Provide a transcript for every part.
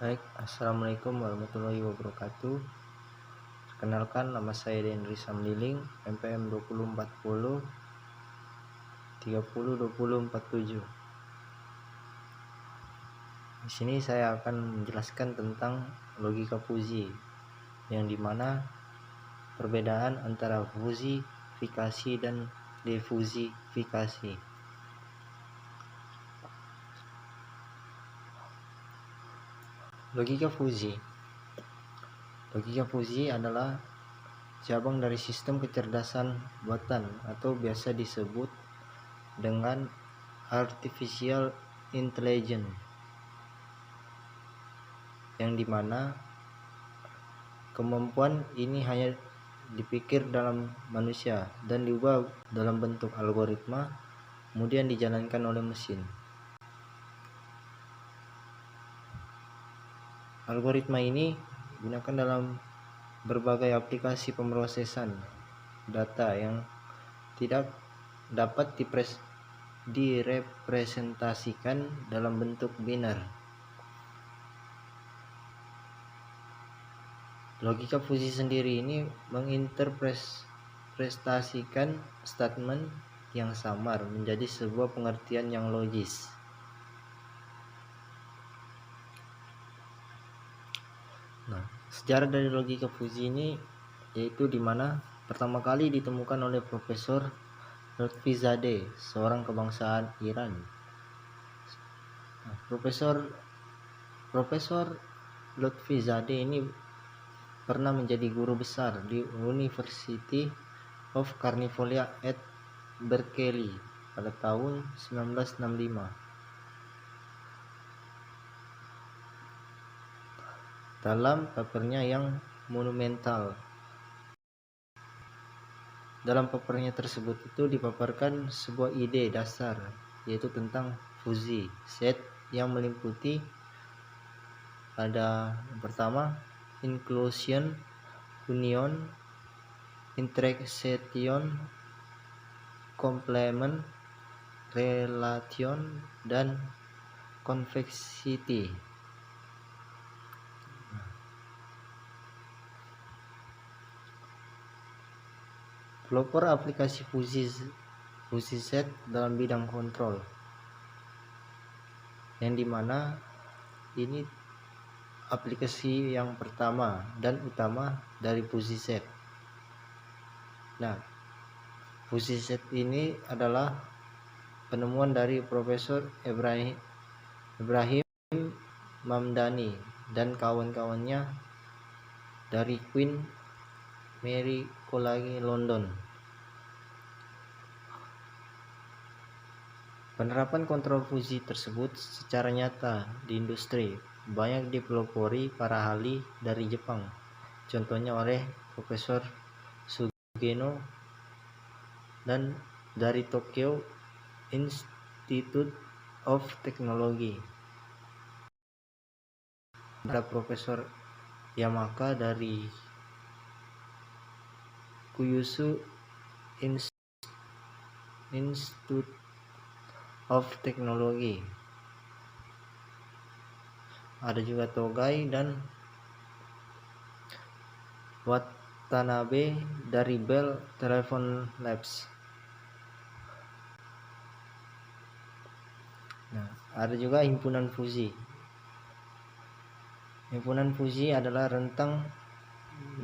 Baik, Assalamualaikum warahmatullahi wabarakatuh. Perkenalkan, nama saya Denry Samliling, MPM 2040 30 20 47. Di sini saya akan menjelaskan tentang logika fuzi, yang dimana perbedaan antara fusifikasi dan defusifikasi. Logika fuzi adalah cabang dari sistem kecerdasan buatan atau biasa disebut dengan artificial intelligence, yang dimana kemampuan ini hanya dipikir dalam manusia dan diubah dalam bentuk algoritma, kemudian dijalankan oleh mesin. Algoritma ini digunakan dalam berbagai aplikasi pemrosesan data yang tidak dapat direpresentasikan dalam bentuk biner. Logika fuzi sendiri ini menginterpretasikan statement yang samar menjadi sebuah pengertian yang logis. Nah, sejarah dari logika fuzi ini yaitu dimana pertama kali ditemukan oleh Profesor Lotfizadeh, seorang kebangsaan Iran. Nah, Profesor Lotfizadeh ini pernah menjadi guru besar di University of California at Berkeley pada tahun 1965. Dalam papernya yang monumental. Dalam papernya tersebut itu dipaparkan sebuah ide dasar, yaitu tentang fuzi set yang meliputi ada yang pertama inclusion, union, intersection, complement, relation, dan convexity. Pelopor aplikasi fuzi set dalam bidang kontrol, yang dimana ini aplikasi yang pertama dan utama dari fuzi set. Nah, fuzi set ini adalah penemuan dari Profesor Ibrahim Mamdani dan kawan-kawannya dari Queen Mary College London. Penerapan kontrol fuzi tersebut secara nyata di industri banyak dipelopori para ahli dari Jepang, contohnya oleh Profesor Sugeno dan dari Tokyo Institute of Technology. Ada Profesor Yamaka dari Kyushu Institute of Technology. Ada juga Togai dan Watanabe dari Bell Telephone Labs. Nah, ada juga himpunan fuzi. Himpunan fuzi adalah rentang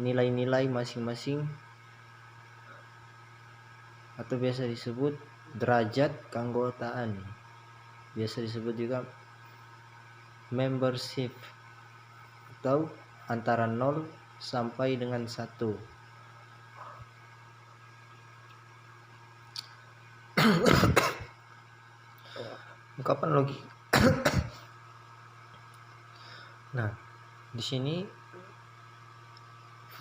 nilai-nilai masing-masing atau biasa disebut derajat keanggotaan. Biasa disebut juga membership atau antara 0 sampai dengan 1. Ungkapan logika. Nah, di sini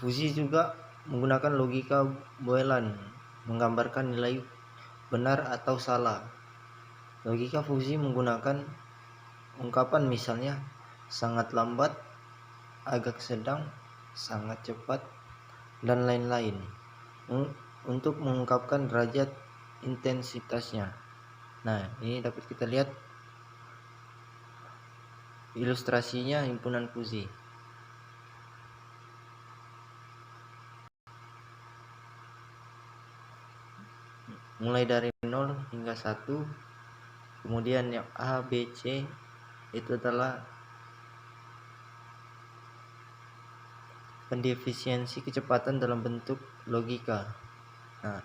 fuzi juga menggunakan logika Boelan, menggambarkan nilai benar atau salah. Logika fuzi menggunakan ungkapan misalnya sangat lambat, agak sedang, sangat cepat, dan lain-lain untuk mengungkapkan derajat intensitasnya. Nah, ini dapat kita lihat Ilustrasinya himpunan fusi. Mulai dari 0 hingga 1, kemudian yang A, B, C itu adalah pendefisiensi kecepatan dalam bentuk logika. Nah,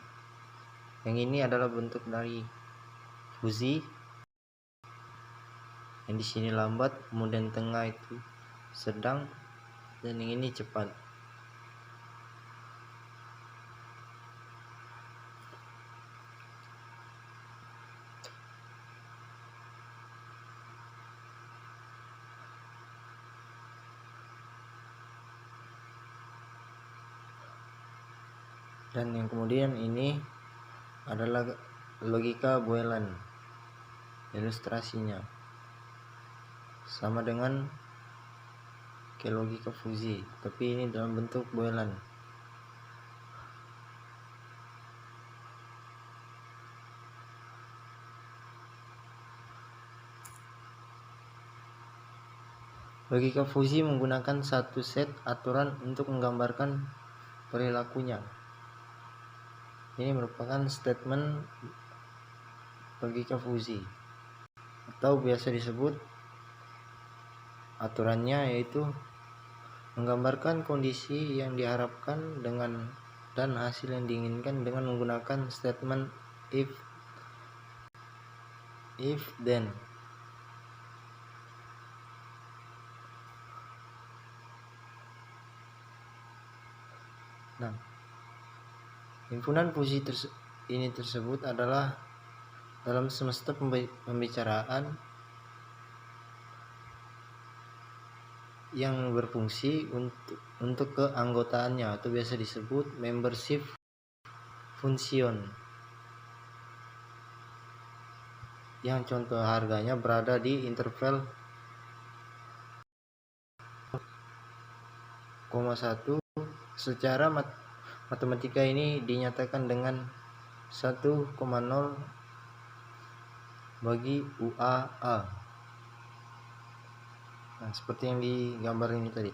yang ini adalah bentuk dari fusi, yang di sini lambat, kemudian tengah itu sedang, dan yang ini cepat. Dan yang kemudian ini adalah logika Boelan. Ilustrasinya sama dengan kayak logika fusi, tapi ini dalam bentuk Boelan. Logika fusi menggunakan satu set aturan untuk menggambarkan perilakunya. Ini merupakan statement logika fusi, atau biasa disebut aturannya, yaitu menggambarkan kondisi yang diharapkan dan hasil yang diinginkan dengan menggunakan statement if then. Nah, himpunan fusi ini tersebut adalah dalam semesta pembicaraan yang berfungsi untuk keanggotaannya, atau biasa disebut membership function, yang contoh harganya berada di interval 0,1. Secara matematika ini dinyatakan dengan 1,0 bagi UAA. Nah, seperti yang digambar ini tadi.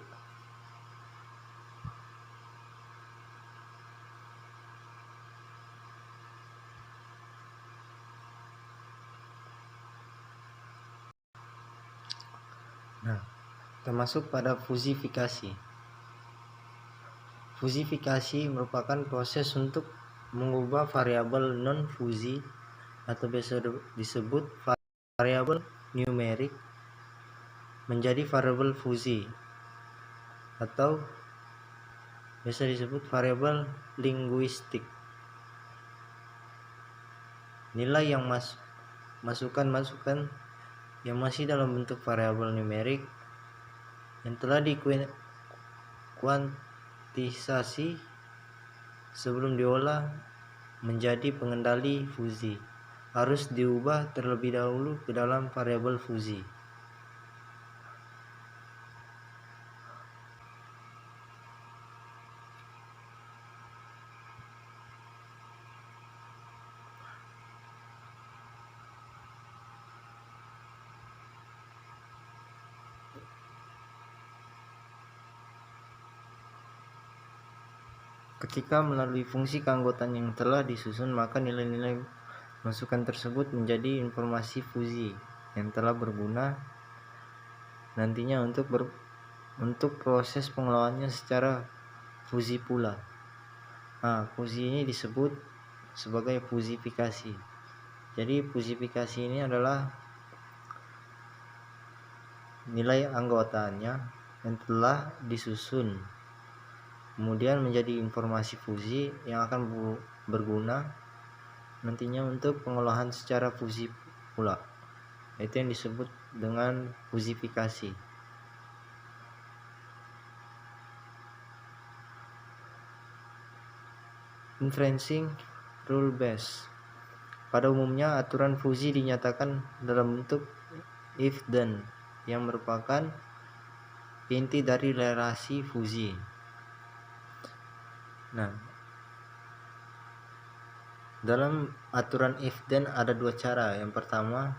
Nah, termasuk pada fusifikasi. Fusifikasi merupakan proses untuk mengubah variabel non-fusi atau biasa disebut variabel numerik menjadi variabel fusi, atau biasa disebut variabel linguistik. Nilai yang masukan yang masih dalam bentuk variabel numerik yang telah dikuantisasi sebelum diolah menjadi pengendali fusi harus diubah terlebih dahulu ke dalam variabel fusi. Ketika melalui fungsi keanggotaan yang telah disusun, maka nilai-nilai masukan tersebut menjadi informasi fusi yang telah berguna nantinya untuk proses pengelolaannya secara fusi pula. Nah, fusi ini disebut sebagai fusifikasi. Jadi fusifikasi ini adalah nilai anggotaannya yang telah disusun kemudian menjadi informasi fusi yang akan berguna nantinya untuk pengolahan secara fusi pula. Itu yang disebut dengan fusifikasi. Inferencing rule base. Pada umumnya aturan fusi dinyatakan dalam bentuk if then yang merupakan inti dari relasi fusi. Nah, dalam aturan if then ada dua cara. Yang pertama,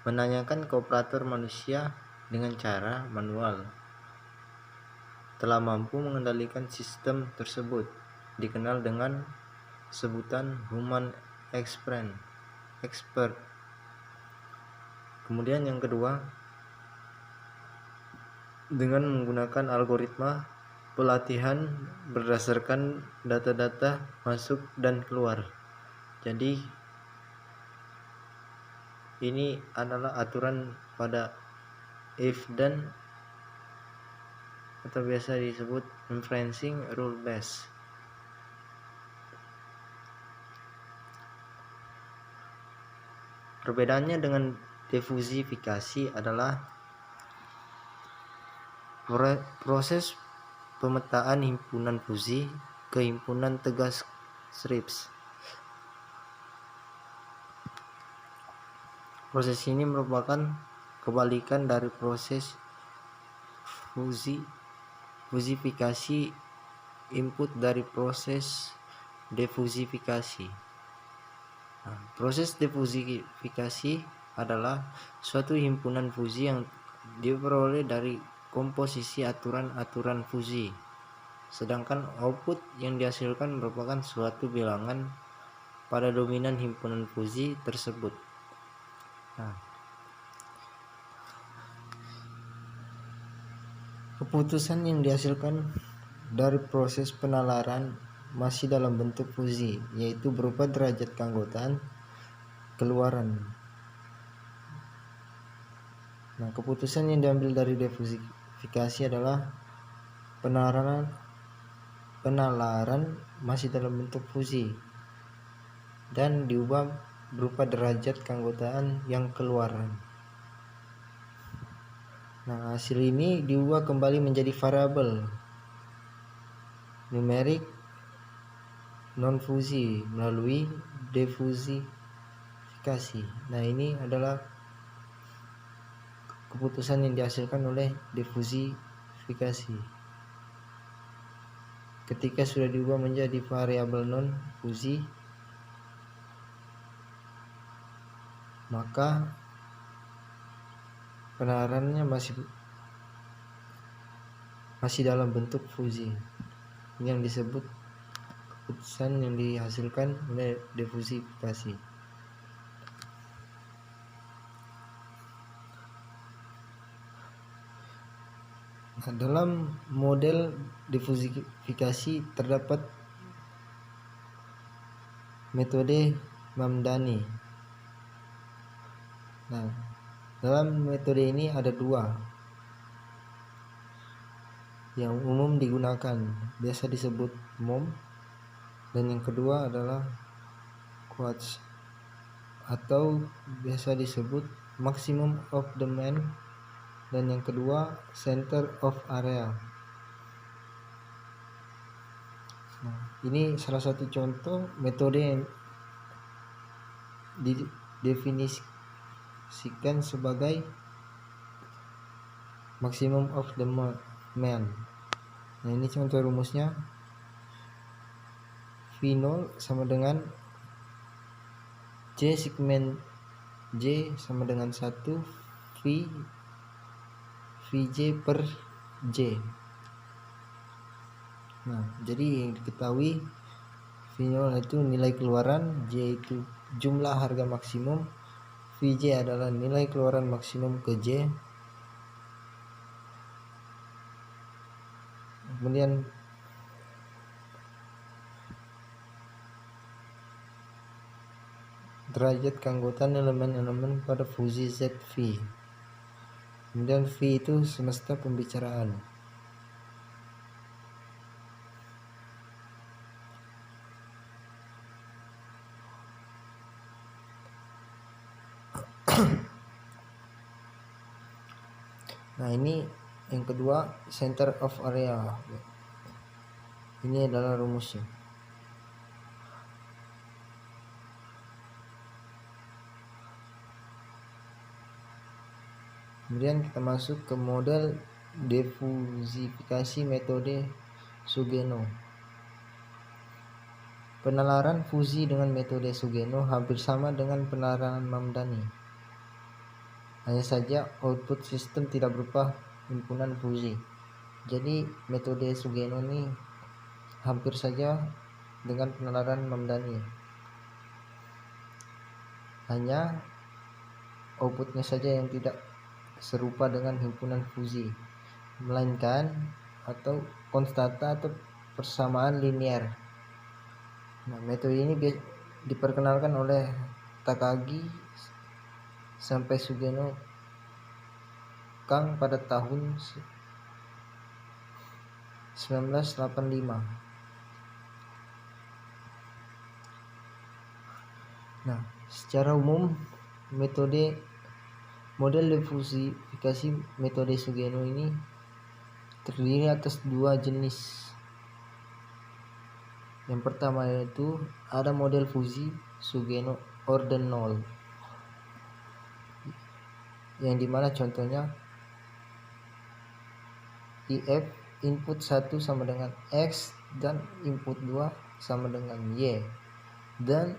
menanyakan ke operator manusia dengan cara manual telah mampu mengendalikan sistem tersebut, dikenal dengan sebutan human expert. Kemudian yang kedua, dengan menggunakan algoritma pelatihan berdasarkan data-data masuk dan keluar. Jadi ini adalah aturan pada if dan atau biasa disebut inferencing rule based. Perbedaannya dengan diversifikasi adalah proses pemetaan himpunan fusi ke himpunan tegas strips. Proses ini merupakan kebalikan dari proses fusifikasi input dari proses defusifikasi. Proses defusifikasi adalah suatu himpunan fusi yang diperoleh dari komposisi aturan-aturan fusi, sedangkan output yang dihasilkan merupakan suatu bilangan pada dominan himpunan fusi tersebut. Keputusan yang dihasilkan dari proses penalaran masih dalam bentuk fusi, yaitu berupa derajat keanggotaan keluaran. Keputusan yang diambil dari diversifikasi adalah penalaran masih dalam bentuk fusi dan diubah berupa derajat keanggotaan yang keluaran. Hasil ini diubah kembali menjadi variabel numerik non-fusi melalui defusifikasi. Ini adalah keputusan yang dihasilkan oleh defusifikasi. Ketika sudah diubah menjadi variabel non-fusi, maka penalarannya masih dalam bentuk fusi. Ini yang disebut keputusan yang dihasilkan oleh defusifikasi. Dalam model defusifikasi terdapat metode Mamdani. Dalam metode ini ada dua yang umum digunakan, biasa disebut MOM, dan yang kedua adalah Quartz atau biasa disebut maximum of the mean, dan yang kedua center of area. Ini salah satu contoh metode yang didefinisikan sebagai maximum of the mean. Ini contoh rumusnya. V0 sama dengan J segmen J sama dengan 1 Vj per J. Jadi yang diketahui V0 itu nilai keluaran, J itu jumlah harga maksimum, Vj adalah nilai keluaran maksimum ke J. Kemudian derajat keanggotaan elemen-elemen pada fusi ZV. Kemudian V itu semesta pembicaraan. Ini yang kedua, center of area. Ini adalah rumusnya. Kemudian kita masuk ke model defusifikasi metode Sugeno. Penalaran fusi dengan metode Sugeno hampir sama dengan penalaran Mamdani. Hanya saja output sistem tidak berupa himpunan fuzzy. Jadi metode Sugeno ini hampir saja dengan penalaran Mamdani. Hanya outputnya saja yang tidak serupa dengan himpunan fuzzy, melainkan atau konstanta atau persamaan linear. Nah, metode ini diperkenalkan oleh Takagi sampai Sugeno Kang pada tahun 1985. Nah, secara umum model diversifikasi metode Sugeno ini terdiri atas dua jenis. Yang pertama yaitu ada model fuzzy Sugeno ordinal, yang dimana contohnya if input 1 sama dengan X dan input 2 sama dengan Y, dan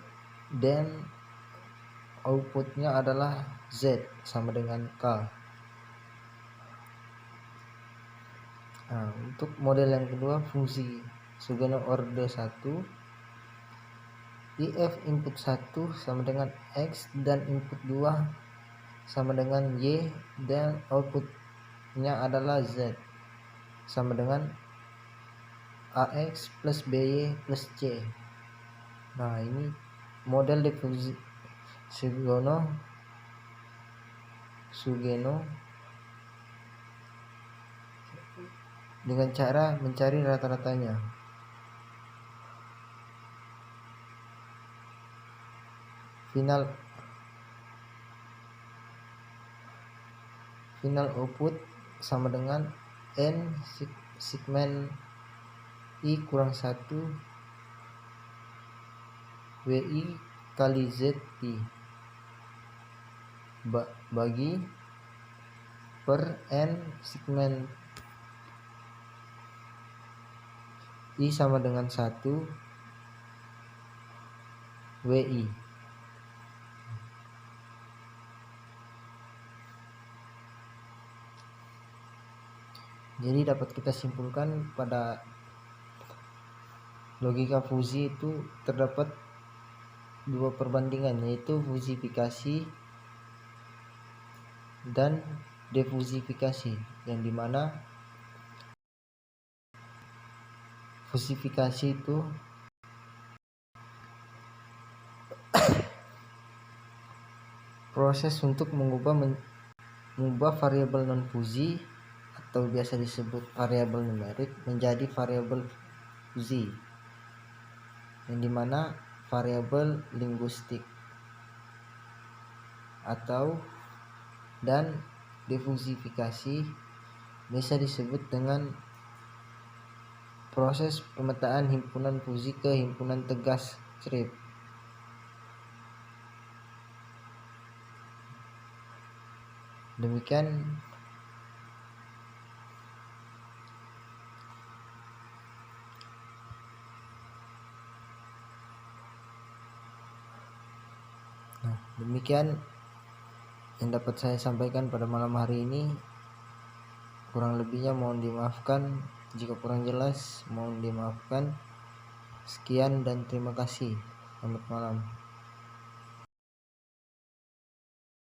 outputnya adalah Z sama dengan K. Nah, untuk model yang kedua fuzzy Sugeno order 1, if input 1 sama dengan X dan input 2 sama dengan Y, dan outputnya adalah Z sama dengan AX plus BY plus C. Nah, ini model difusi Sugeno dengan cara mencari rata-ratanya. Final output sama dengan N segmen I kurang 1 WI kali ZI bagi per N segmen I sama dengan 1 WI. Jadi dapat kita simpulkan pada logika fuzzy itu terdapat dua perbandingan, yaitu fusifikasi dan defusifikasi, yang dimana fusifikasi itu proses untuk mengubah variabel non fuzzy atau biasa disebut variabel numerik menjadi variabel fuzzy, yang dimana variabel linguistik dan defusifikasi bisa disebut dengan proses pemetaan himpunan fuzzy ke himpunan tegas strip. Demikian yang dapat saya sampaikan pada malam hari ini. Kurang lebihnya mohon dimaafkan, jika kurang jelas mohon dimaafkan. Sekian dan terima kasih. Selamat malam.